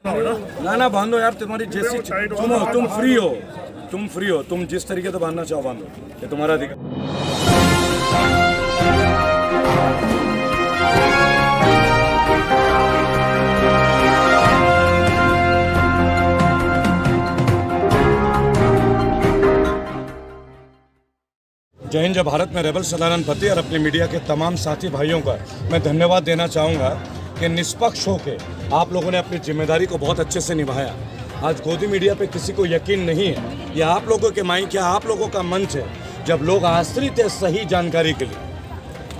गाना बांधो यार, तुम्हारी जैसी तुम फ्री हो, तुम जिस तरीके से बांधना चाहो बांधो, ये तुम्हारा अधिकार। जय हिंद। जय भारत में रेबल सदानंद पति और अपने मीडिया के तमाम साथी भाइयों का मैं धन्यवाद देना चाहूँगा कि निष्पक्ष होकर आप लोगों ने अपनी जिम्मेदारी को बहुत अच्छे से निभाया। आज गोदी मीडिया पे किसी को यकीन नहीं है, ये आप लोगों के माइक है, आप लोगों का मंच है, जब लोग आश्रित है सही जानकारी के लिए।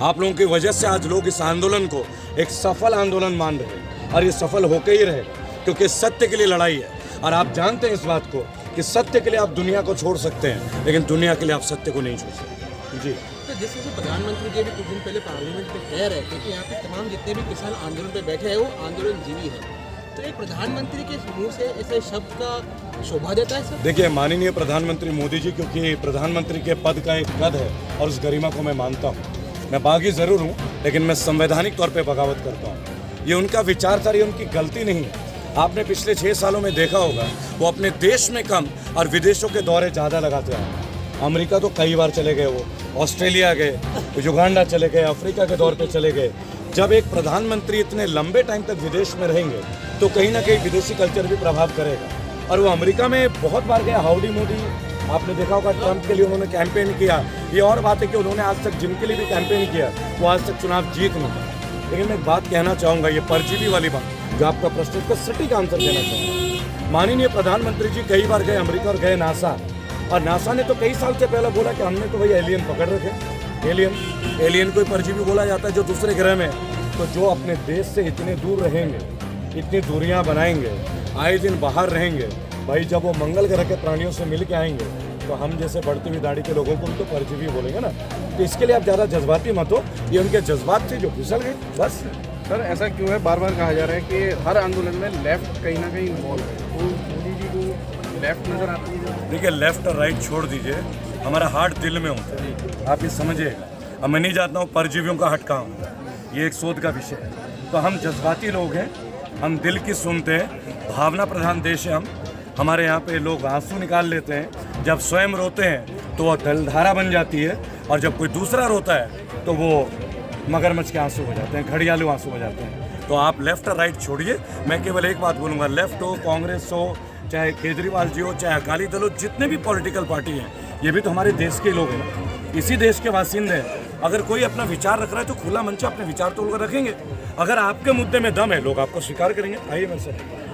आप लोगों की वजह से आज लोग इस आंदोलन को एक सफल आंदोलन मान रहे हैं और ये सफल होकर ही रहेगा, क्योंकि सत्य के लिए लड़ाई है। और आप जानते हैं इस बात को कि सत्य के लिए आप दुनिया को छोड़ सकते हैं, लेकिन दुनिया के लिए आप सत्य को नहीं छोड़ सकते। जी, तो जिस तरह से प्रधानमंत्री जी भी कुछ दिन पहले पार्लियामेंट में कह रहे थे कि यहाँ पे तमाम जितने भी किसान आंदोलन पे बैठे हैं वो आंदोलनजीवी हैं, तो एक प्रधानमंत्री के मुंह से ऐसे शब्द का शोभा देता है सर? देखिए, माननीय प्रधानमंत्री मोदी जी, क्योंकि प्रधानमंत्री के पद का एक कद है और उस गरिमा को मैं मानता हूँ। मैं बागी ज़रूर हूँ, लेकिन मैं संवैधानिक तौर पर बगावत करता हूँ। ये उनका विचारधारा, उनकी गलती नहीं है। आपने पिछले 6 सालों में देखा होगा, वो अपने देश में कम और विदेशों के दौरे ज़्यादा लगाते हैं। अमेरिका तो कई बार चले गए, वो ऑस्ट्रेलिया गए, युगांडा चले गए, अफ्रीका के दौर पे चले गए। जब एक प्रधानमंत्री इतने लंबे टाइम तक विदेश में रहेंगे तो कहीं ना कहीं विदेशी कल्चर भी प्रभाव करेगा। और वो अमेरिका में बहुत बार गए, हाउडी मोदी, आपने देखा होगा, ट्रंप के लिए उन्होंने कैंपेन किया। ये और बात है कि उन्होंने आज तक जिनके लिए भी कैंपेन किया वो आज तक चुनाव जीत नहीं पाए। लेकिन मैं एक बात कहना चाहूँगा, ये परजीवी वाली बात, जो आपका प्रश्न, इसका सटीक आंसर देना चाहूँगा। माननीय प्रधानमंत्री जी कई बार गए अमेरिका और गए नासा, और नासा ने तो कई साल से पहले बोला कि हमने तो भाई एलियन पकड़ रखे। एलियन कोई परजीवी बोला जाता है जो दूसरे ग्रह में। तो जो अपने देश से इतने दूर रहेंगे, इतनी दूरियां बनाएंगे, आए दिन बाहर रहेंगे, भाई जब वो मंगल ग्रह के प्राणियों से मिल के आएंगे तो हम जैसे बढ़ती हुई दाढ़ी के लोगों को भी तो परजीवी बोलेंगे ना। तो इसके लिए आप ज़्यादा जज्बाती मत हो, ये उनके जज्बात थे जो फिसल गए बस। सर ऐसा क्यों है, बार बार कहा जा रहा है कि हर आंदोलन में लेफ्ट कहीं ना कहीं इन्वॉल्व है, तो मोदी जी को लेफ्ट नजर आती है? देखिए, लेफ्ट और राइट छोड़ दीजिए, हमारा हार्ट दिल में होता है, आप ये समझिए। अब मैं नहीं जानता हूँ परजीवियों का हट कहाँ होता है, ये एक शोध का विषय है। तो हम जज्बाती लोग हैं, हम दिल की सुनते हैं, भावना प्रधान देश है हम। हमारे यहाँ पे लोग आंसू निकाल लेते हैं, जब स्वयं रोते हैं तो वह जलधारा बन जाती है, और जब कोई दूसरा रोता है तो वो मगरमच्छ के आंसू हो जाते हैं, घड़ियालू आंसू हो जाते हैं। तो आप लेफ्ट और राइट छोड़िए, मैं केवल एक बात बोलूँगा, लेफ्ट हो, कांग्रेस हो, चाहे केजरीवाल जी हो, चाहे अकाली दल हो, जितने भी पॉलिटिकल पार्टी हैं, ये भी तो हमारे देश के लोग हैं, इसी देश के बासिंदे हैं। अगर कोई अपना विचार रख रहा है तो खुला मंच अपने विचार तोड़कर रखेंगे। अगर आपके मुद्दे में दम है, लोग आपको स्वीकार करेंगे। आइए मेरे से।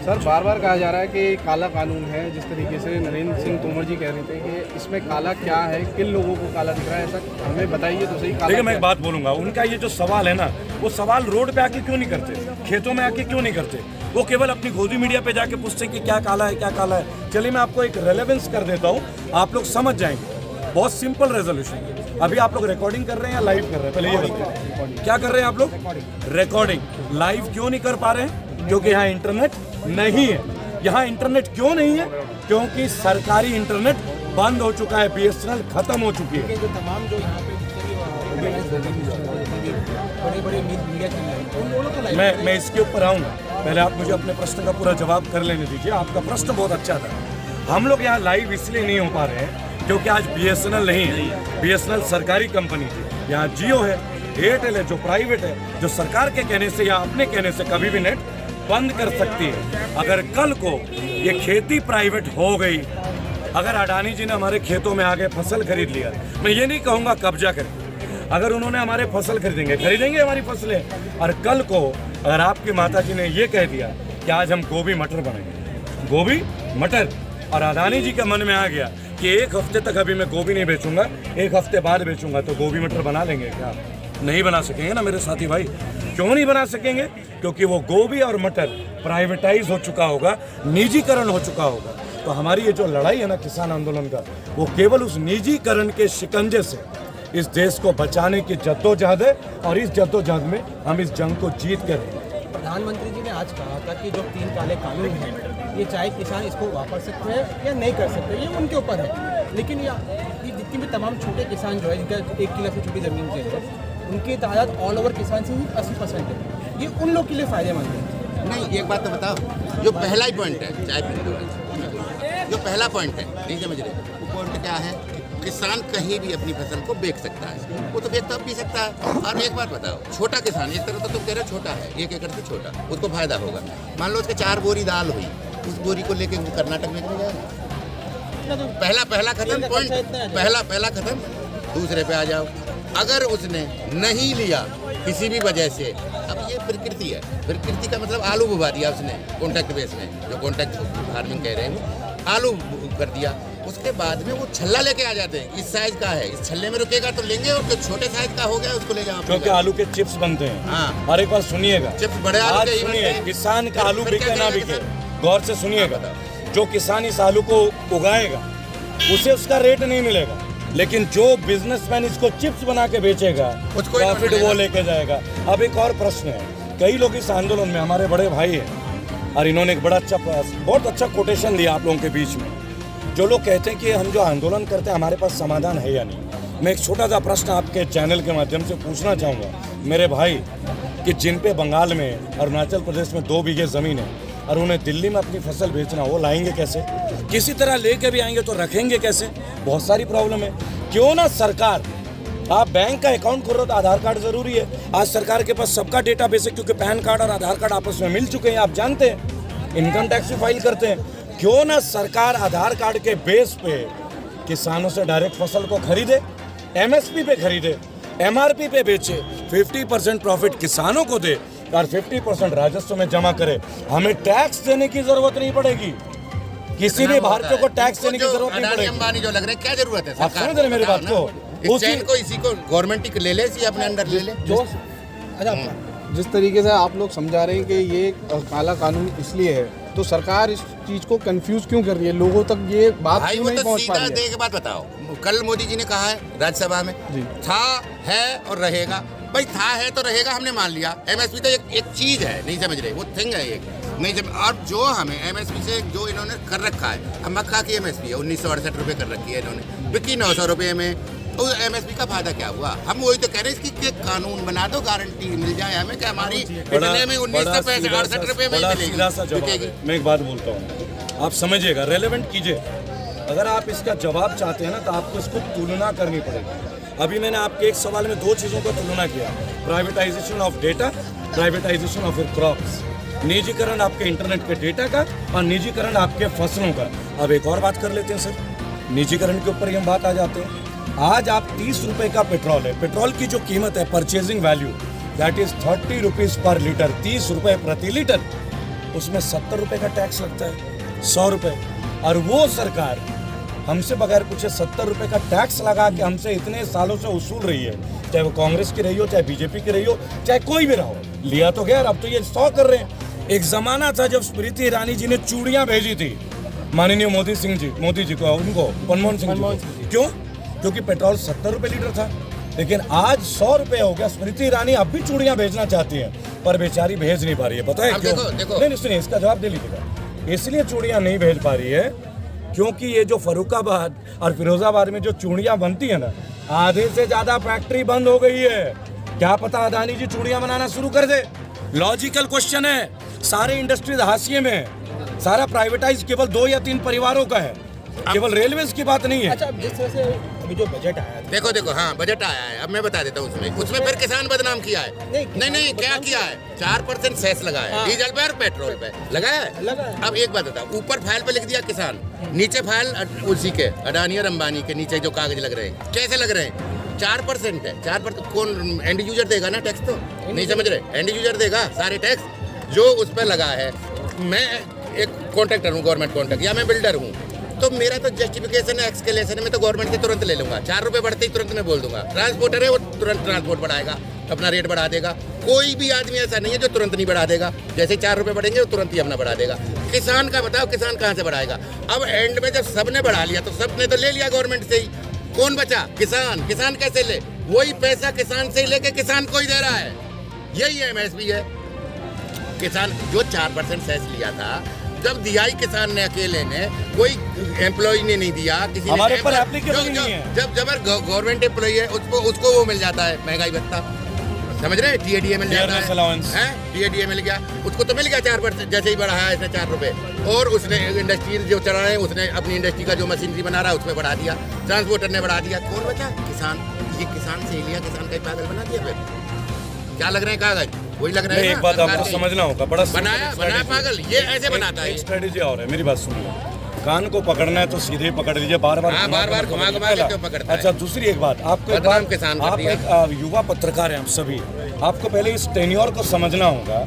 सर बार बार कहा जा रहा है कि काला कानून है, जिस तरीके से नरेंद्र सिंह तोमर जी कह रहे थे कि इसमें काला क्या है, किन लोगों को काला दिख रहा है, ऐसा हमें बताइए तो सही। देखिए, मैं एक बात बोलूँगा, उनका ये जो सवाल है ना, वो सवाल रोड पे आके क्यों नहीं करते, खेतों में आके क्यों नहीं करते? वो केवल अपनी गोदी मीडिया पे जाके पूछते कि क्या काला है, क्या काला है। चलिए मैं आपको एक रेलेवेंस कर देता हूँ, आप लोग समझ जाएंगे। बहुत सिंपल रेजोल्यूशन। अभी आप लोग रिकॉर्डिंग कर रहे हैं या लाइव कर रहे हैं? पहले ये बताइए, क्या कर रहे हैं आप लोग? रिकॉर्डिंग। लाइव क्यों नहीं कर पा रहे हैं? क्योंकि यहाँ इंटरनेट नहीं है। यहाँ इंटरनेट क्यों नहीं है? क्योंकि सरकारी इंटरनेट बंद हो चुका है, BSNL खत्म हो चुकी है। जो तमाम जो यहाँ पे बड़े मीडिया चैनल, मैं इसके ऊपर आऊँगा, पहले आप मुझे अपने प्रश्न का पूरा जवाब कर लेने दीजिए। आपका प्रश्न बहुत अच्छा था। हम लोग यहाँ लाइव इसलिए नहीं हो पा रहे हैं क्योंकि आज BSNL नहीं है। BSNL सरकारी कंपनी थी, यहाँ जियो है, एयरटेल है जो प्राइवेट है, जो सरकार के कहने से या अपने कहने से कभी भी नेट बंद कर सकती है। अगर कल को ये खेती प्राइवेट हो गई, अगर अडानी जी ने हमारे खेतों में आगे फसल खरीद लिया, मैं ये नहीं कहूँगा कब्जा करें, अगर उन्होंने हमारे फसल खरीदेंगे हमारी फसलें। और कल को अगर आपकी माता जी ने ये कह दिया कि आज हम गोभी मटर बनाएंगे, गोभी मटर, और अडानी जी के मन में आ गया कि एक हफ्ते तक अभी मैं गोभी नहीं बेचूंगा, एक हफ्ते बाद बेचूंगा, तो गोभी मटर बना लेंगे क्या? नहीं बना सकेंगे ना मेरे साथी भाई। क्यों नहीं बना सकेंगे? क्योंकि वो गोभी और मटर प्राइवेटाइज हो चुका होगा, निजीकरण हो चुका होगा। तो हमारी ये जो लड़ाई है ना किसान आंदोलन का, वो केवल उस निजीकरण के शिकंजे से इस देश को बचाने की जद्दोजहद है, और इस जद्दोजहद में हम इस जंग को जीत कर रहे हैं। प्रधानमंत्री जी ने आज कहा था कि जो 3 काले कानून हैं, ये चाहे किसान इसको वापस सकते हैं या नहीं कर सकते, ये उनके ऊपर है। लेकिन ये जितनी भी तमाम छोटे किसान जो है, जिनका 1 किलो से छोटी ज़मीन के है, उनकी तादाद ऑल ओवर किसान से ही 80% है। ये उन लोग के लिए फ़ायदेमंद है। नहीं, एक बात तो बताओ, जो पहला ही पॉइंट है, चाय पीने दो, जो पहला पॉइंट है, नहीं समझ रहे, वो पॉइंट क्या है? किसान कहीं भी अपनी फसल को बेच सकता है, वो तो बेचता भी सकता है। और एक बात बताओ, छोटा किसान, एक तरह तो तुम कह रहे हो छोटा है, 1 एकड़ से छोटा, उसको फायदा होगा। मान लो उसके 4 बोरी दाल हुई, उस बोरी को लेके वो कर्नाटक में नहीं जाएगा। पहला खत्म पॉइंट, पहला खत्म, दूसरे पे आ जाओ। अगर उसने नहीं लिया किसी भी वजह से, अब ये प्रकृति है, प्रकृति का मतलब आलू बुवा दिया उसने कॉन्ट्रैक्ट बेस में, जो कॉन्ट्रैक्ट फार्मिंग कह रहे हैं, आलू कर दिया, उसके बाद में वो छल्ला लेके आ जाते हैं, इस साइज का है, इस छल्ले में रुकेगा तो लेंगे, और जो छोटे साइज का हो गया उसको ले जाओ, क्योंकि आलू के चिप्स बनते हैं। हाँ। और एक बार सुनिएगा, चिप्स बड़े आलू आज के सुनिए, किसान का आलू फिर बिके क्या ना करेगा बिके, किसान? गौर से सुनिएगा, जो किसान इस आलू को उगाएगा उसे उसका रेट नहीं मिलेगा, लेकिन जो बिजनेसमैन इसको चिप्स बना के बेचेगा उसको ही प्रॉफिट मिलेगा। वो लेके जाएगा। अब एक और प्रश्न है, कई लोग इस आंदोलन में, हमारे बड़े भाई हैं और इन्होंने एक बहुत अच्छा कोटेशन दिया आप लोगों के बीच में, जो लोग कहते हैं कि हम जो आंदोलन करते हैं हमारे पास समाधान है या नहीं। मैं एक छोटा सा प्रश्न आपके चैनल के माध्यम से पूछना चाहूँगा मेरे भाई, कि जिन पे बंगाल में, अरुणाचल प्रदेश में 2 बीघे ज़मीन है और उन्हें दिल्ली में अपनी फसल बेचना, वो लाएंगे कैसे? किसी तरह लेके भी आएंगे तो रखेंगे कैसे? बहुत सारी प्रॉब्लम है। क्यों ना सरकार, आप बैंक का अकाउंट खोल रहे हो तो आधार कार्ड जरूरी है। आज सरकार के पास सबका डेटा बेस है, क्योंकि पैन कार्ड और आधार कार्ड आपस में मिल चुके हैं, आप जानते हैं, इनकम टैक्स भी फाइल करते हैं। क्यों ना सरकार आधार कार्ड के बेस पे किसानों से डायरेक्ट फसल को खरीदे, MSP पे खरीदे, MRP पे बेचे, 50% प्रॉफिट किसानों को दे और 50% राजस्व में जमा करे। हमें टैक्स देने की जरूरत नहीं पड़ेगी, किसी भी भारतीय को टैक्स देने की जरूरत नहीं पड़ेगी। अंबानी जो लग रहे हैं, क्या जरूरत है? आप समझ रहे मेरी बात को? इस चैन को, इसी को गवर्नमेंट ही ले ले, इसी अपने अंडर ले ले। जिस तरीके से आप लोग समझा रहे हैं कि ये काला कानून इसलिए है, तो सरकार इस चीज को कंफ्यूज क्यों कर रही है? लोगों तक ये बात भाई क्यों वो नहीं तो पहुंच पा सीधा रही है? देख बात बताओ, कल मोदी जी ने कहा है राज्यसभा में, जी। था, है और रहेगा। भाई था, है तो रहेगा, हमने मान लिया। MSP तो एक चीज है, नहीं समझ रहे, वो थिंग है एक, नहीं समझ। और जो हमें MSP से जो इन्होंने कर रखा है, अब मक्का की MSP है 1968 रुपये कर रखी है इन्होंने, बिकी 900 रुपये में, तो MSP का फायदा क्या हुआ? हम वही तो कह रहे हैं, इसकी कानून बना दो, गारंटी मिल जाए हमें कि हमारी इतने में 1968 रुपये में मिलेगी, बिकेगी। मैं एक बात बोलता हूँ, आप समझिएगा, रेलेवेंट कीजिए। अगर आप इसका जवाब चाहते हैं ना, तो आपको इसको तुलना करनी पड़ेगी। अभी मैंने आपके एक सवाल में 2 चीज़ों का तुलना किया, privatisation of data, privatisation of crops, निजीकरण आपके इंटरनेट के डेटा का और निजीकरण आपके फसलों का। अब एक और बात कर लेते हैं सर, निजीकरण के ऊपर ही हम बात आ जाते हैं। आज आप 30 रुपये का पेट्रोल है, पेट्रोल की जो कीमत है, purchasing value, that is 30 rupees पर लीटर, 30 रुपये प्रति लीटर, उसमें 70 रुपये का टैक्स लगता है, 100 रुपये। और वो सरकार हमसे बगैर पूछे 70 रुपये का टैक्स लगा के हमसे इतने सालों से वसूल रही है, चाहे वो कांग्रेस की रही हो, चाहे बीजेपी की रही हो, चाहे कोई भी रहो। लिया तो गया, अब तो ये 100 कर रहे हैं। एक जमाना था जब स्मृति ईरानी जी ने चूड़ियां भेजी थी माननीय मोदी जी को, उनको, मनमोहन सिंह जी। क्यों? क्योंकि पेट्रोल 70 रुपये लीटर था, लेकिन आज 100 रुपये हो गया। स्मृति ईरानी अब भी चूड़ियां भेजना चाहती हैं, पर बेचारी भेज नहीं पा रही है। पता है क्यों? नहीं सुनिए, इसका जवाब दे लीजिएगा। इसलिए चूड़ियां नहीं भेज पा रही है क्योंकि ये जो फर्रुखाबाद और फिरोजाबाद में जो चूड़ियां बनती है ना, आधे से ज्यादा फैक्ट्री बंद हो गई है। क्या पता अदानी जी चूड़ियां बनाना शुरू कर दे। लॉजिकल क्वेश्चन है, सारे इंडस्ट्रीज हाशिए में है, सारा प्राइवेटाइज केवल 2 या 3 परिवारों का है, केवल रेलवेज की बात नहीं है। अच्छा, जिस तरह से अभी जो बजट आया था, देखो हाँ, बजट आया है, अब मैं बता देता हूँ उसमें फिर किसान बदनाम किया है। नहीं क्या किया है? 4% सेस लगाया है डीजल पे और पेट्रोल पे, लगाया है। अब एक बात बताओ, ऊपर फाइल पे लिख दिया किसान, नीचे फाइल उसी के अडानी और अंबानी के नीचे जो कागज लग रहे हैं, कैसे लग रहे हैं? 4% है, 4% कौन एंड यूजर देगा ना टैक्स? तो नहीं समझ रहे, एंड यूजर देगा सारे टैक्स जो उस पर लगा है। मैं एक कॉन्ट्रैक्टर हूँ, गवर्नमेंट कॉन्ट्रैक्ट, या मैं बिल्डर हूँ, तो मेरा तो जस्टिफिकेशन है, एक्सकेलेशन है, मैं तो गवर्नमेंट से तुरंत ले लूंगा। 4 रुपये बढ़ते ही तुरंत मैं बोल दूंगा। ट्रांसपोर्टर है, वो तुरंत ट्रांसपोर्ट बढ़ाएगा, अपना रेट बढ़ा देगा। कोई भी आदमी ऐसा नहीं है जो तुरंत नहीं बढ़ा देगा। जैसे 4 रुपये बढ़ेंगे वो तुरंत ही अपना बढ़ा देगा। किसान का बताओ, किसान कहाँ से बढ़ाएगा? अब एंड में जब सबने बढ़ा लिया तो सबने तो ले लिया गवर्नमेंट से ही, कौन बचा? किसान। किसान कैसे ले? वही पैसा किसान से लेके किसान को ही दे रहा है। यही MSP है। किसान जो 4% सेस लिया था, जब दिया ही किसान ने अकेले ने, कोई एम्प्लॉय ने नहीं दिया, किसी ने हमारे पर एप्लीकेबल नहीं है। जब गवर्नमेंट एम्प्लॉय है उसको वो मिल जाता है महंगाई भत्ता। समझ रहे? TADA मिल जाता Dearness allowance. है, TADA मिल गया, उसको तो मिल गया 4%, जैसे ही बढ़ाया इसने 4 रुपए। और उसने इंडस्ट्री जो चला रहे हैं, उसने अपनी इंडस्ट्री का जो मशीनरी बना रहा है उसमें बढ़ा दिया, ट्रांसपोर्टर ने बढ़ा दिया, कौन बचा? किसान। ये किसान से ही लिया, किसान का ही पागल बना दिया। फिर क्या लग रहे हैं कागज? वही लग रहे हैं नहीं, ना, एक बात सरकार आपको की। समझना होगा, बड़ा बनाया पागल, ये ऐसे बनाता है। एक स्ट्रेटेजी और है, मेरी बात सुनिए। कान को पकड़ना है तो सीधे ही पकड़ लीजिए, बार बार हाँ, बार-बार घुमा-घुमा के क्यों पकड़ता है? अच्छा, दूसरी एक बात आपको, एक बदनाम बात, किसान कर आप दिया। एक युवा पत्रकार हैं, हम सभी, आपको पहले इस टेन्योर को समझना होगा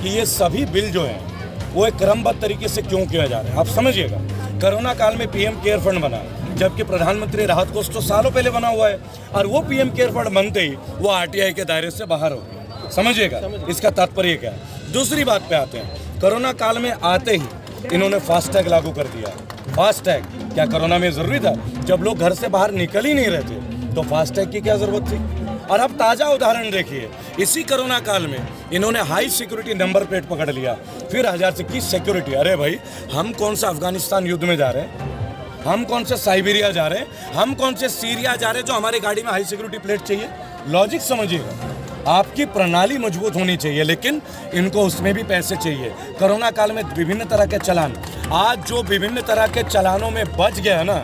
कि ये सभी बिल जो हैं वो एक क्रमबद्ध तरीके से क्यों किया जा रहा है। आप समझिएगा, कोरोना काल में PM केयर फंड बना, जबकि प्रधानमंत्री राहत कोष तो सालों पहले बना हुआ है, और वो PM केयर फंड बनते ही वो RTI के दायरे से बाहर हो गया। समझिएगा इसका तात्पर्य क्या है। दूसरी बात पे आते हैं, कोरोना काल में आते ही इन्होंने फास्टैग लागू कर दिया। फास्टैग क्या कोरोना में जरूरी था? जब लोग घर से बाहर निकल ही नहीं रहे थे तो फास्टैग की क्या जरूरत थी? और अब ताजा उदाहरण देखिए, इसी कोरोना काल में इन्होंने हाई सिक्योरिटी नंबर प्लेट पकड़ लिया, फिर 1000 से की सिक्योरिटी। अरे भाई, हम कौन सा अफगानिस्तान युद्ध में जा रहे हैं? हम कौन से साइबेरिया जा रहे हैं? हम कौन से सीरिया जा रहे हैं जो हमारी गाड़ी में हाई सिक्योरिटी प्लेट चाहिए? लॉजिक समझिएगा, आपकी प्रणाली मजबूत होनी चाहिए, लेकिन इनको उसमें भी पैसे चाहिए। कोरोना काल में विभिन्न तरह के चालान, आज जो विभिन्न तरह के चालानों में बच गया है ना,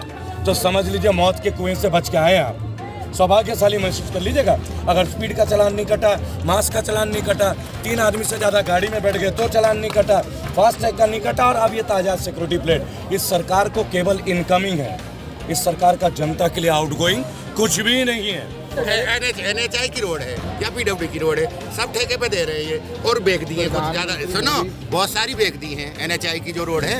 तो समझ लीजिए मौत के कुएं से बच के आए आप। सौभाग्यशाली महसूस कर लीजिएगा। अगर स्पीड का चालान नहीं कटा, मास्क का चालान नहीं कटा, 3 आदमी से ज़्यादा गाड़ी में बैठ गए तो चालान नहीं कटा, फास्टैग का नहीं कटा, और अब ये ताज़ा सिक्योरिटी प्लेट। इस सरकार को केवल इनकमिंग है, इस सरकार का जनता के लिए आउटगोइंग कुछ भी नहीं है। NHI की रोड है या PWD की रोड है, सब ठेके पे दे रहे हैं ये, और बेच दिए कुछ ज्यादा। सुनो, बहुत सारी बेच दी हैं NHI की जो रोड है।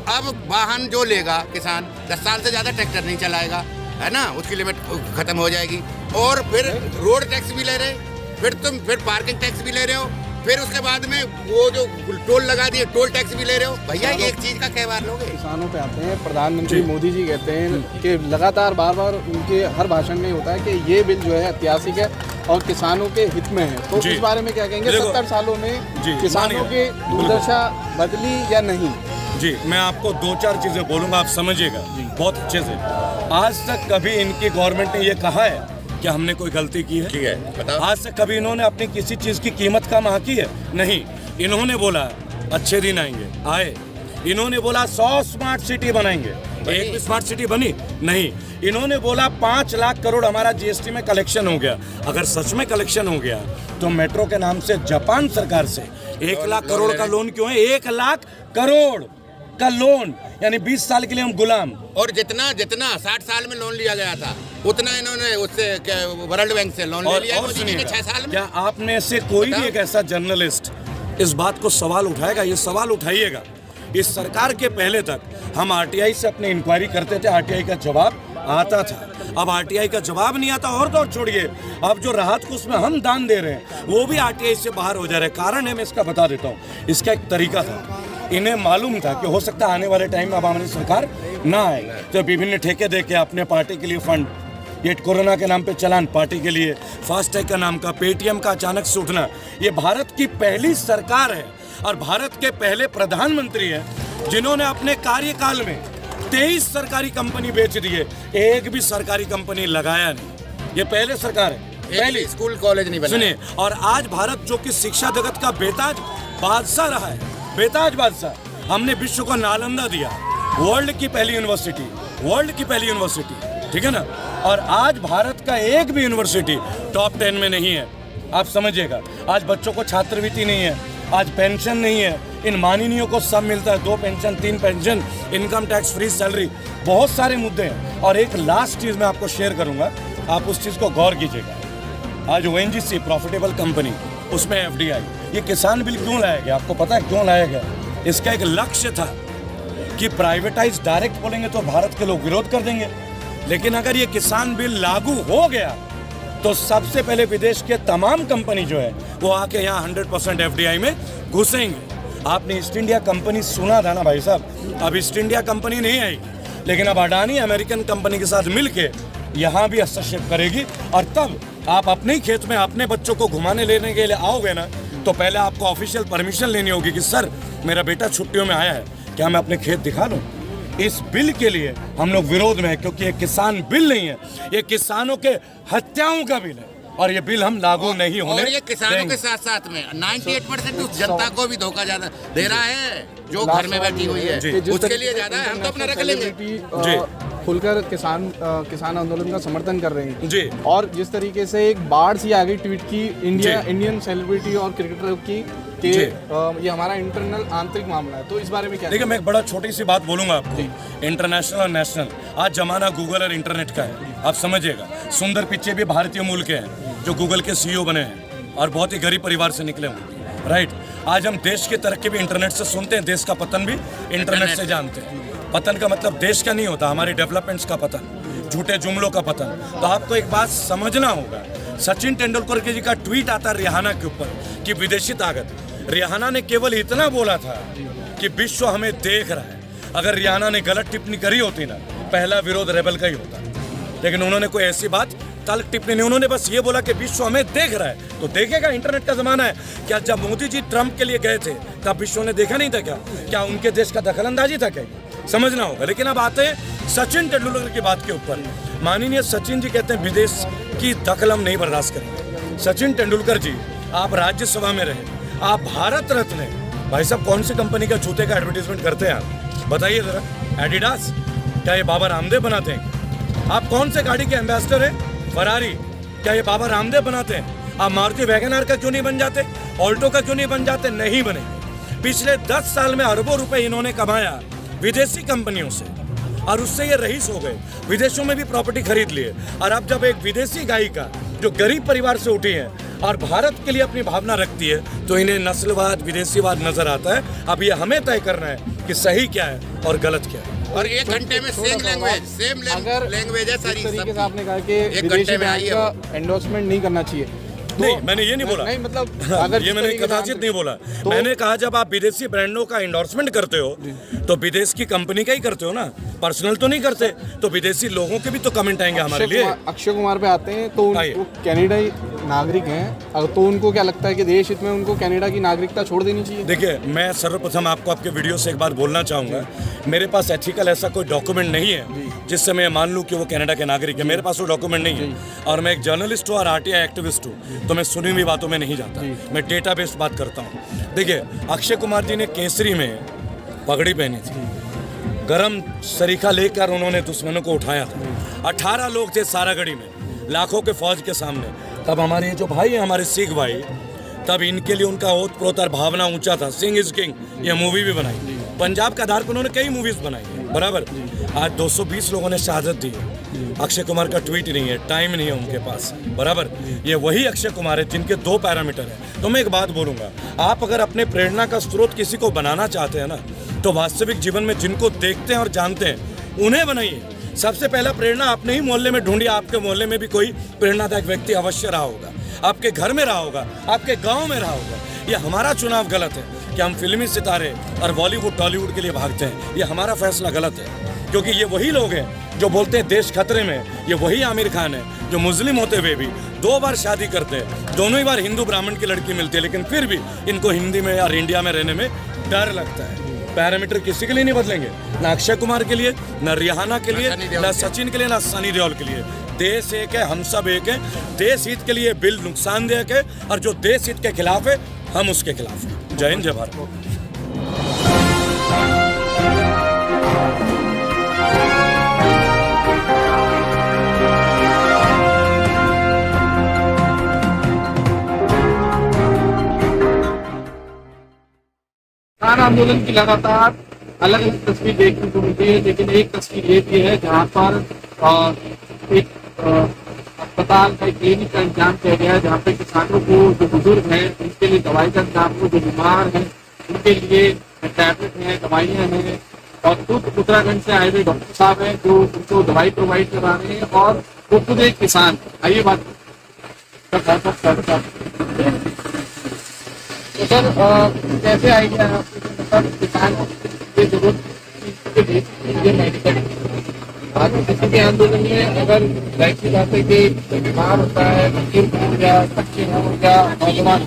अब वाहन जो लेगा किसान 10 साल से ज्यादा ट्रैक्टर नहीं चलाएगा, है ना, उसकी लिमिट खत्म हो जाएगी। और फिर रोड टैक्स भी ले रहे, फिर पार्किंग टैक्स भी ले रहे हो, फिर उसके बाद में वो जो टोल लगा दिए, टोल टैक्स भी ले रहे हो। भैया एक चीज का कई बार लोगे। किसानों पे आते हैं, प्रधानमंत्री मोदी जी कहते हैं कि लगातार बार बार उनके हर भाषण में होता है कि ये बिल जो है ऐतिहासिक है और किसानों के हित में है। तो इस बारे में क्या कहेंगे? 70 सालों में किसानों की दुर्दशा बदली या नहीं? जी, मैं आपको 2-4 चीजें बोलूंगा, आप समझिएगा बहुत अच्छे से। आज तक कभी इनकी गवर्नमेंट ने ये कहा है कि हमने कोई गलती की है? ठीक है, बताओ। आज तक कभी इन्होंने अपनी किसी चीज की कीमत कम आंकी है? नहीं। इन्होंने बोला अच्छे दिन आएंगे, आए। इन्होंने बोला 100 स्मार्ट सिटी बनाएंगे, एक भी स्मार्ट सिटी बनी? नहीं। इन्होंने बोला 5 लाख करोड़ हमारा GST में कलेक्शन हो गया। अगर सच में कलेक्शन हो गया तो मेट्रो के नाम से जापान सरकार से 1 लाख करोड़ का लोन क्यों है? 1 लाख करोड़ का लोन, यानी 20 साल के लिए हम गुलाम। और जितना 60 साल में लोन लिया गया था, उतना इन्होंने उससे वर्ल्ड बैंक से लोन ले लिया मोदी जी ने 6 साल में। क्या आप में से कोई भी एक ऐसा जर्नलिस्ट इस बात को सवाल उठाएगा? ये सवाल उठाइएगा। इस सरकार के पहले तक हम RTI से अपनी इंक्वायरी करते थे, RTI का जवाब आता था। अब RTI का जवाब नहीं आता, और तो छोड़िए, अब जो राहत कोष में हम दान दे रहे हैं वो भी RTI से बाहर हो जा रहे हैं। कारण है, मैं इसका बता देता हूँ। इसका एक तरीका था, इन्हें मालूम था कि हो सकता है आने वाले टाइम में अब हमारी सरकार ना आए, तो विभिन्न ठेके दे के अपने पार्टी के लिए फंड, ये कोरोना के नाम पे चलान पार्टी के लिए, फास्टैग का नाम का, पेटीएम का अचानक से उठना। ये भारत की पहली सरकार है और भारत के पहले प्रधानमंत्री हैं जिन्होंने अपने कार्यकाल में 23 सरकारी कंपनी बेच दिए, एक भी सरकारी कंपनी लगाया नहीं। ये पहले सरकार है, पहले स्कूल कॉलेज नहीं बना। सुनिए, और आज भारत जो कि शिक्षा जगत का बेताज बादशाह रहा है, बेताज बादशाह, हमने विश्व को नालंदा दिया, वर्ल्ड की पहली यूनिवर्सिटी, वर्ल्ड की पहली यूनिवर्सिटी, ठीक है ना। और आज भारत का एक भी यूनिवर्सिटी टॉप 10 में नहीं है। आप समझिएगा, आज बच्चों को छात्रवृत्ति नहीं है, आज पेंशन नहीं है, इन माननीयों को सब मिलता है, 2 pension, 3 pension, income tax free salary, बहुत सारे मुद्दे हैं। और एक लास्ट चीज़ मैं आपको शेयर करूंगा, आप उस चीज़ को गौर कीजिएगा। आज ONGC प्रॉफिटेबल कंपनी, उसमें FDI, ये किसान बिल क्यों लाया गया? आपको पता है क्यों लाया गया? इसका एक लक्ष्य था कि प्राइवेटाइज डायरेक्ट बोलेंगे तो भारत के लोग विरोध कर देंगे, लेकिन अगर ये किसान बिल लागू हो गया तो सबसे पहले विदेश के तमाम कंपनी जो है वो आके यहाँ 100% FDI में घुसेंगे। आपने ईस्ट इंडिया कंपनी सुना था ना भाई साहब? अब ईस्ट इंडिया कंपनी नहीं आएगी, लेकिन अब अडानी अमेरिकन कंपनी के साथ मिलके यहाँ भी हस्तक्षेप करेगी। और तब आप अपने ही खेत में अपने बच्चों को घुमाने लेने के लिए आओगे ना, तो पहले आपको ऑफिशियल परमिशन लेनी होगी कि सर मेरा बेटा छुट्टियों में आया है, क्या मैं अपने खेत दिखा दूं? इस बिल के लिए हम लोग विरोध में हैं, क्योंकि ये किसान बिल नहीं है, ये किसानों के हत्याओं का बिल है। और ये बिल हम लागू नहीं होने और ये किसानों देंगे। के साथ साथ में 98% उस जनता को भी धोखा ज्यादा दे रहा है जो घर में बैठी हुई है, उसके लिए ज्यादा है। हम तो अपना रख लेंगे जी। खुलकर किसान आंदोलन का समर्थन कर रहे हैं जी। और जिस तरीके से एक बाढ़ सी आ गई ट्वीट की इंडियन सेलिब्रिटी और क्रिकेटर की कि ये हमारा इंटरनल आंतरिक मामला है, तो इस बारे में क्या? देखिए, मैं एक बड़ा छोटी सी बात बोलूंगा आपको। इंटरनेशनल और नेशनल, आज जमाना गूगल और इंटरनेट का है, आप समझिएगा। सुंदर पिच्चे भी भारतीय मूल के हैं जो गूगल के सीईओ बने हैं और बहुत ही गरीब परिवार से निकले होंगे, राइट। आज हम देश की तरक्की भी इंटरनेट से सुनते हैं, देश का पतन भी इंटरनेट से जानते हैं। पतन का मतलब देश का नहीं होता, हमारी डेवलपमेंट्स का पतन, झूठे जुमलों का पतन। तो आपको एक बात समझना होगा, सचिन तेंदुलकर जी का ट्वीट आता रिहाना के ऊपर कि विदेशी ताकत। रिहाना ने केवल इतना बोला था कि विश्व हमें देख रहा है। अगर रिहाना ने गलत टिप्पणी करी होती ना, पहला विरोध रेबल का ही होता, लेकिन उन्होंने कोई ऐसी बात तल्ख टिप्पणी नहीं, उन्होंने बस ये बोला कि विश्व हमें देख रहा है। तो देखेगा, इंटरनेट का जमाना है। क्या जब मोदी जी ट्रंप के लिए गए थे तब विश्व ने देखा नहीं था क्या उनके देश का दखलंदाजी था क्या? समझना होगा। लेकिन अब आते हैं सचिन तेंदुलकर की बात के ऊपर। माननीय सचिन जी कहते हैं विदेश की दखल हम नहीं बर्दाश्त करेंगे। सचिन तेंदुलकर जी, आप राज्यसभा में रहे, आप भारत रत्न हैं। भाई साहब, कौन सी कंपनी का जूते का एडवर्टीजमेंट करते हैं आप? बताइए जरा। एडिडास? क्या ये बाबा रामदेव बनाते हैं? आप कौन से गाड़ी के एम्बेसडर हैं? फरारी? क्या ये बाबा रामदेव बनाते हैं? आप मारुति वैगनआर का क्यों नहीं बन जाते? ऑल्टो का क्यों नहीं बन जाते? नहीं बने। पिछले 10 साल में अरबों रुपए इन्होंने कमाया विदेशी कंपनियों से और उससे ये रईस हो गए, विदेशों में भी प्रॉपर्टी खरीद लिए। और अब जब एक विदेशी गायिका जो गरीब परिवार से उठी है और भारत के लिए अपनी भावना रखती है, तो इन्हें नस्लवाद, विदेशीवाद नजर आता है। अब ये हमें तय करना है कि सही क्या है और गलत क्या है। और 1 घंटे में सेम लैंग्वेज है सारी। तरीके से आपने कहा कि विदेशी बैंक का एंडोर्समेंट नहीं करना चाहिए। नहीं, मैंने ये नहीं बोला। नहीं, मतलब अगर ये मैंने कदाचित नहीं बोला। तो मैंने कहा जब आप विदेशी ब्रांडों का एंडोर्समेंट करते हो तो विदेश की कंपनी का ही करते हो ना, पर्सनल तो नहीं करते। तो विदेशी लोगों के भी तो कमेंट आएंगे हमारे लिए। अक्षय कुमार पे आते हैं तो वो कनाडाई नागरिक हैं, तो उनको क्या लगता है कि देश हित में उनको कनाडा की नागरिकता छोड़ देनी चाहिए? देखिए, मैं सर्वप्रथम आपको आपके वीडियो से एक बात बोलना चाहूँगा। मेरे पास एथिकल ऐसा कोई डॉक्यूमेंट नहीं है जिससे मैं मान लूँ कि वो कनाडा के नागरिक है। मेरे पास वो डॉक्यूमेंट नहीं है। और मैं एक जर्नलिस्ट हूँ और आरटीआई एक्टिविस्ट हूँ, तो मैं सुनी हुई बातों में नहीं जाता, मैं डेटा बेस्ड बात करता हूँ। देखिए, अक्षय कुमार जी ने केसरी में पगड़ी पहनी थी, गरम सरीखा लेकर उन्होंने दुश्मनों को उठाया था। 18 लोग थे सारागढ़ी में, लाखों के फौज के सामने। तब हमारे जो भाई हैं, हमारे सिख भाई, तब इनके लिए उनका ओत प्रोत और भावना ऊंचा था। सिंह इज किंग ये मूवी भी बनाई, पंजाब का आधार पर उन्होंने कई मूवीज बनाई, बराबर। आज 220 लोगों ने शहादत दी है। अक्षय कुमार का ट्वीट नहीं है, टाइम नहीं है उनके पास, बराबर। ये वही अक्षय कुमार है जिनके 2 पैरामीटर है। तो मैं एक बात बोलूँगा, आप अगर अपने प्रेरणा का स्रोत किसी को बनाना चाहते हैं ना, तो वास्तविक जीवन में जिनको देखते हैं और जानते हैं उन्हें बनाइए। सबसे पहला प्रेरणा अपने ही मोहल्ले में ढूंढिए। आपके मोहल्ले में भी कोई प्रेरणादायक व्यक्ति अवश्य रहा होगा, आपके घर में रहा होगा, आपके गाँव में रहा होगा। ये हमारा चुनाव गलत है कि हम फिल्मी सितारे और बॉलीवुड टॉलीवुड के लिए भागते हैं। ये हमारा फैसला गलत है, क्योंकि ये वही लोग हैं जो बोलते हैं देश खतरे में। ये वही आमिर खान है जो मुस्लिम होते हुए भी 2 बार शादी करते हैं, दोनों ही बार हिंदू ब्राह्मण की लड़की मिलती है, लेकिन फिर भी इनको हिंदी में और इंडिया में रहने में डर लगता है। पैरामीटर किसी के लिए नहीं बदलेंगे, ना अक्षय कुमार के लिए, ना रिहाना के लिए, ना सचिन के लिए, ना सनी देओल के लिए। देश एक है, हम सब एक है। देश हित के लिए बिल नुकसानदेह है और जो देश हित के खिलाफ है हम उसके खिलाफ हैं। जय हिंद, जय भारत। किसान आंदोलन की लगातार अलग अलग तस्वीर देखने को मिलती है, लेकिन एक तस्वीर ये भी है जहाँ पर एक अस्पताल का क्लिनिक का इंतजाम किया गया है, जहाँ पे किसानों को, जो बुजुर्ग हैं उनके लिए दवाई का इंतजाम हो, जो बीमार हैं उनके लिए टैबलेट हैं, दवाइयाँ हैं। और खुद उत्तराखंड से आए हुए डॉक्टर साहब हैं जो उनको दवाई प्रोवाइड करा रहे हैं, और वो खुद एक किसान। आइए बात तो सर, कैसे आइडिया है मतलब किसान की जरूरत ये मेडिकल आज किसी भी आंदोलन में अगर जाहिर सी बात है कि बीमार होता है, बुजुर्ग हो या बच्चे हो या नौजवान,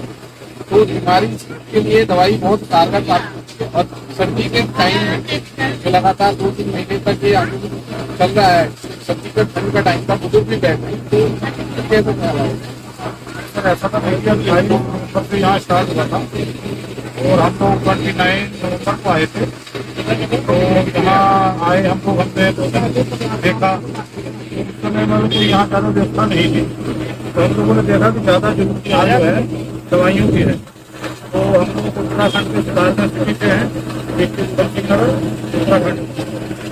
तो बीमारी के लिए दवाई बहुत कारगर साबित होती है। और सर्दी के टाइम में जो लगातार 2-3 महीने तक ये आंदोलन चल रहा है, सर्दी का ठंड का टाइम का बुजुर्ग भी बैठ रहे, तो कैसे चल रहा है? सर ऐसा था नहीं, 28 नवंबर से यहाँ स्टार्ट हुआ था और हम लोग 29 नवंबर को आए थे। तो यहाँ आए हम लोग, हमने देखा उस समय मतलब कोई यहाँ ज़्यादा व्यवस्था नहीं थी। तो हम लोगों ने देखा कि ज़्यादा जरूरत आज जो है दवाइयों की है। तो हम लोग उत्तराखंड के सुधार सिटी से हैं, एक उत्तराखंड।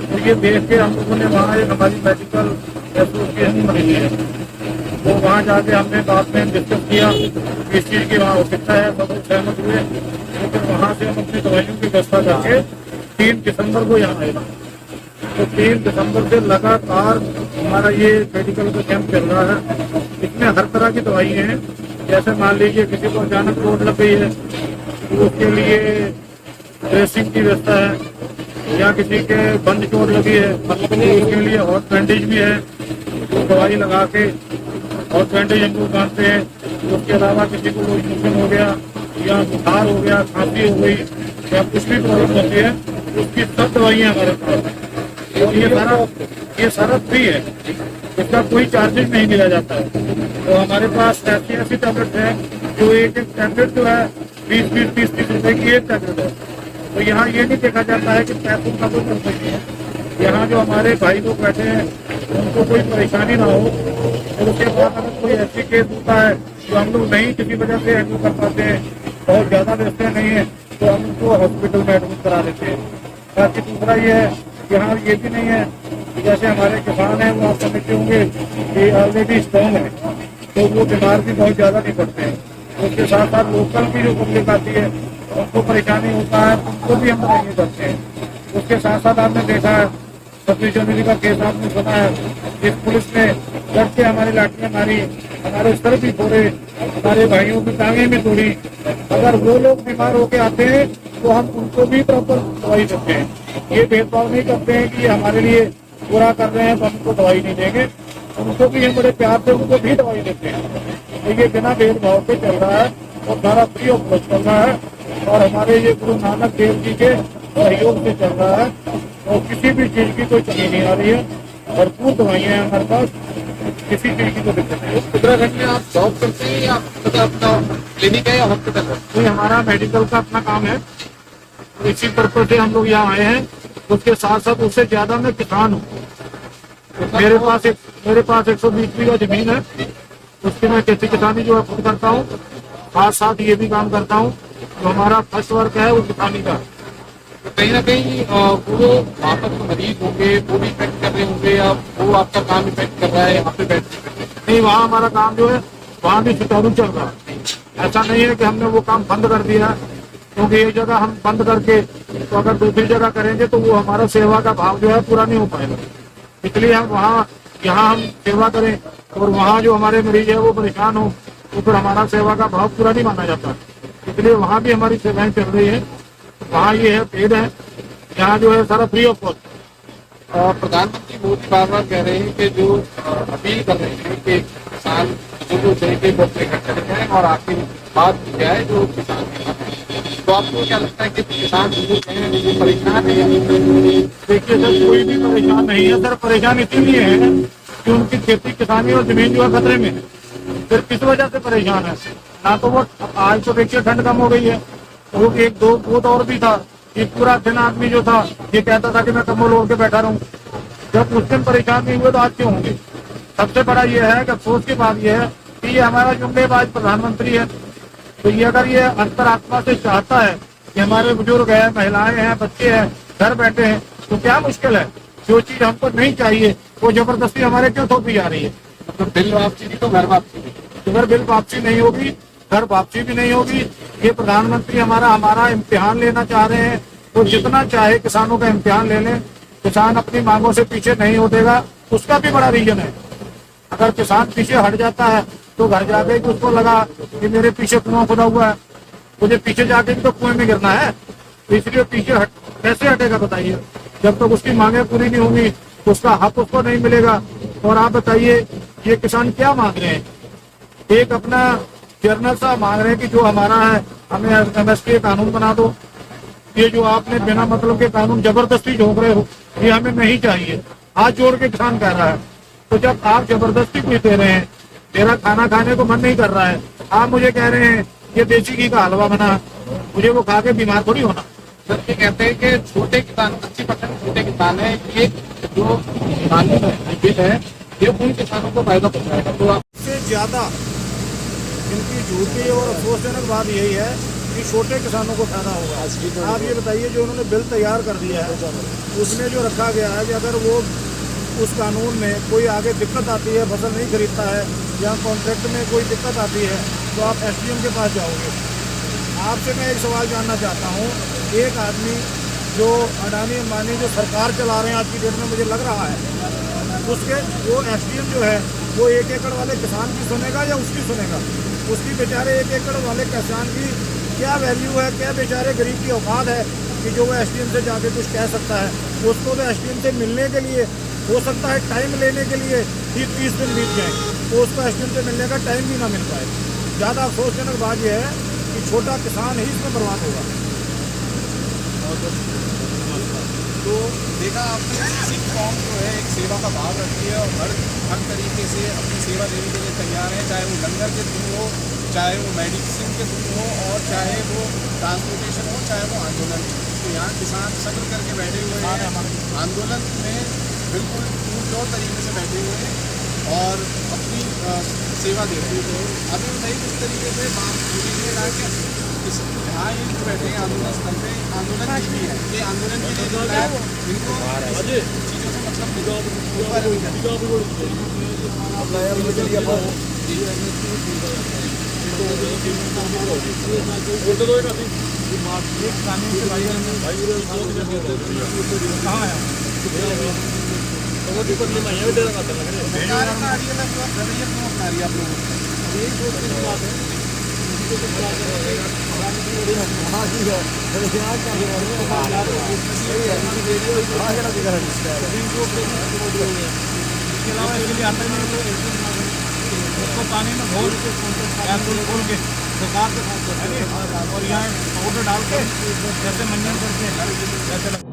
तो ये देख के हम लोगों ने वहाँ एक हमारी मेडिकल एसोसिएशन बनी है, तो वहाँ जाके हमने बाद में डिस्कस किया इस चीज़ की वहाँ आवश्यकता है, सब लोग सहमत हुए। तो फिर वहाँ से हम अपनी दवाइयों की व्यवस्था करके 3 दिसंबर को यहाँ आए। तो 3 दिसंबर से लगातार हमारा ये मेडिकल का कैंप चल रहा है। इसमें हर तरह की दवाइयाँ हैं। जैसे मान लीजिए किसी को अचानक चोट लग गई है तो उसके लिए ड्रेसिंग की व्यवस्था है, या किसी के बंद चोट लगी है तो उसके लिए हॉट बैंडेज भी है, तो दवाई लगा के हॉट बैंडेज हम लोग बांधते हैं। उसके अलावा किसी को लूज मोशन हो गया या बुखार हो गया, खांसी हो गई या कुछ भी प्रॉब्लम होती है, उसकी सब दवाइयाँ हमारे पास है। और ये सारा फ्री है, इसका कोई चार्जेस नहीं दिया जाता है। तो हमारे पास ऐसी टैबलेट है जो एक टैबलेट जो है 20-30 रुपए की एक टैबलेट है। तो यहाँ ये नहीं देखा जाता है कि पैसों का कोई नहीं है। यहाँ जो हमारे भाई लोग बैठे हैं उनको कोई परेशानी ना हो, और उसके बाद अगर कोई ऐसी केस होता है जो हम लोग नहीं किसी वजह से हैंडल कर पाते हैं, बहुत ज़्यादा व्यवस्था नहीं है, तो हम उनको हॉस्पिटल में एडमिट करा देते हैं। बाकी दूसरा ये है, यहाँ ये भी नहीं है, जैसे हमारे किसान हैं वो आप समझते होंगे कि ऑलरेडी स्ट्रॉन्ग है, तो वो बीमार भी बहुत ज़्यादा नहीं पड़ते हैं। उसके साथ साथ लोकल की जो पब्लिक आती है उनको परेशानी होता है, उनको भी हम नहीं करते हैं। उसके साथ साथ आपने देखा है 26 जनवरी का केस आपने सुना है, इस पुलिस ने डट के हमारी लाठियाँ मारी, हमारे सर भी फोड़े, हमारे भाइयों की टांगें भी तोड़ी। अगर वो लोग बीमार होके आते हैं तो हम उनको भी प्रॉपर दवाई देते हैं। ये भेदभाव नहीं करते हैं कि हमारे लिए बुरा कर रहे हैं तो हम उनको दवाई नहीं देंगे, उनको भी हम बड़े प्यार से उनको भी दवाई देते हैं। तो ये बिना भेदभाव के चल रहा है और सारा फ्री ऑफ कॉस्ट चल रहा है, और हमारे ये गुरु नानक देव जी के सहयोग से चल रहा है, और किसी भी चीज़ की कोई कमी नहीं आ रही है। भरपूर दवाइयाँ हैं हमारे पास, किसी चीज़ की कोई दिक्कत नहीं है। उत्तराखंड में आप जॉब करते हैं या अपना क्लिनिक है या हॉस्पिटल है? तो हमारा मेडिकल का अपना काम है, तो इसी पर्पज से हम लोग यहाँ आए हैं। उसके साथ साथ उससे ज्यादा मैं किसान हूँ। मेरे पास 120 बीघा जमीन है, उसकी मैं खेती किसानी जो है खुद करता हूँ, साथ साथ ये भी काम करता हूँ। जो हमारा फर्स्ट वर्क है वो किसानी का। तो कहीं ना कहीं वो वहाँ पर मरीज होंगे वो भी इफेक्ट कर रहे होंगे, या वो आपका काम इफेक्ट कर रहा है यहाँ पे बैठ नहीं, वहाँ हमारा काम जो है वहाँ भी सुचारू चल रहा है। ऐसा नहीं है कि हमने वो काम बंद कर दिया, क्योंकि एक जगह हम बंद करके तो अगर दूसरी जगह करेंगे तो वो हमारा सेवा का भाव जो है पूरा नहीं हो पाएगा। इसलिए हम यहाँ हम सेवा करें, और वहाँ जो हमारे मरीज है वो परेशान हो तो फिर हमारा सेवा का भाव पूरा नहीं माना जाता। इसलिए वहाँ भी हमारी सेवाएं चल रही है। वहाँ ये है पेड़ है, यहाँ जो है सारा फ्री ऑफ कॉस्ट। प्रधानमंत्री मोदी बार बार कह रहे हैं कि जो अपील कर रहे हैं कि किसान जो तरीके को अपने घर चले जाए, और आखिर बात क्या है जो किसान, तो आपको क्या लगता है कि किसान जो परेशान है? देखिए सर, कोई भी परेशान नहीं है सर। परेशान इसीलिए है कि उनकी खेती किसानी और जमीन जो है खतरे में है। फिर किस वजह से परेशान है? ना तो वो आज तो देखिए ठंड कम हो गई है, वो एक दो दौर भी था कि पूरा दिन आदमी जो था ये कहता था कि मैं कम्बल ओढ़ के बैठा रहूं। जब उस दिन परेशान नहीं हुए तो आज क्यों होंगे? सबसे बड़ा ये है कि अफसोस की बात ये है कि ये हमारा जुम्मेबाज प्रधानमंत्री है। तो ये अगर ये अंतरात्मा से चाहता है कि हमारे बुजुर्ग हैं, महिलाएं हैं, बच्चे हैं, घर बैठे हैं, तो क्या मुश्किल है? जो चीज हमको नहीं चाहिए वो जबरदस्ती हमारे क्यों थोपी जा रही है? तो बिल वापसी नहीं तो घर वापसी नहीं। अगर बिल वापसी नहीं होगी, घर वापसी भी नहीं होगी। ये प्रधानमंत्री हमारा इम्तिहान लेना चाह रहे हैं, तो जितना चाहे किसानों का इम्तिहान ले लें। किसान अपनी मांगों से पीछे नहीं हटेगा, उसका भी बड़ा रीजन है। अगर किसान पीछे हट जाता है तो घर जाके उसको लगा कि मेरे पीछे कुआं खुदा हुआ है, मुझे पीछे जाके भी तो कुएं में गिरना है। तो इसलिए पीछे कैसे हटेगा बताइए? जब तक उसकी मांगे पूरी नहीं होंगी उसका हक उसको नहीं मिलेगा। और आप बताइए ये किसान क्या मांग रहे हैं? एक अपना जर्नल सा मांग रहे हैं कि जो हमारा है हमें MSP कानून बना दो। ये जो आपने बिना मतलब के कानून जबरदस्ती झोंक रहे हो, ये हमें नहीं चाहिए। हाथ जोड़ के किसान कह रहा है। तो जब आप जबरदस्ती कुछ दे रहे हैं मेरा खाना खाने को मन नहीं कर रहा है, आप मुझे कह रहे हैं ये देसी घी का हलवा बना, मुझे वो खा के बीमार थोड़ी होना। सर ये कहते हैं कि छोटे किसान 80% छोटे किसान है, ये जो कानून है ये बिल है ये उन किसानों को फायदा पहुंचाएगा। तो आप सबसे ज्यादा इनकी झूठी और अफसोसजनक बात यही है कि छोटे किसानों को फायदा होगा। आप ये बताइए जो उन्होंने बिल तैयार कर दिया है उसमें जो रखा गया है कि अगर वो उस कानून में कोई आगे दिक्कत आती है, फसल नहीं खरीदता है या कॉन्ट्रैक्ट में कोई दिक्कत आती है तो आप SDM के पास जाओगे। आपसे मैं एक सवाल जानना चाहता हूँ, एक आदमी जो अडानी अंबानी जो सरकार चला रहे हैं आज की डेट में, मुझे लग रहा है उसके वो SDM जो है वो 1 एकड़ वाले किसान की सुनेगा या उसकी सुनेगा? उसकी बेचारे 1 एकड़ वाले किसान की क्या वैल्यू है, क्या बेचारे गरीब की औकात है कि जो वो SDM से जाके कुछ कह सकता है? उसको तो SDM से मिलने के लिए हो सकता है टाइम लेने के लिए 30 दिन बीत जाए तो उसको SDM से मिलने का टाइम भी ना मिल पाए। ज़्यादा अफसोसजनक बात यह है कि छोटा किसान ही इसमें बर्बाद होगा। तो देखा आपने सिख कौम जो है एक सेवा का भाव रखती है और हर तरीके से अपनी सेवा देने के लिए तैयार है, चाहे वो लंगर के थ्रू हो, चाहे वो मेडिसिन के थ्रू हो और चाहे वो ट्रांसपोर्टेशन हो, चाहे वो आंदोलन। तो यहाँ किसान सब्र करके बैठे हुए हैं, आंदोलन में बिल्कुल पूर्ण तरीके से बैठे हुए हैं और अपनी सेवा दे रहे हैं। अभी बताइए किस तरीके से बात पूरी कि यहाँ ये जो बैठे हैं आंदोलन स्थल पे, आंदोलन की भी है, ये आंदोलन के लिए जो है इनको चीज़ों से पानी में घोल खोल के सरकार के साथ और यहाँ पाउडर डाल के जैसे मंजन करके जैसे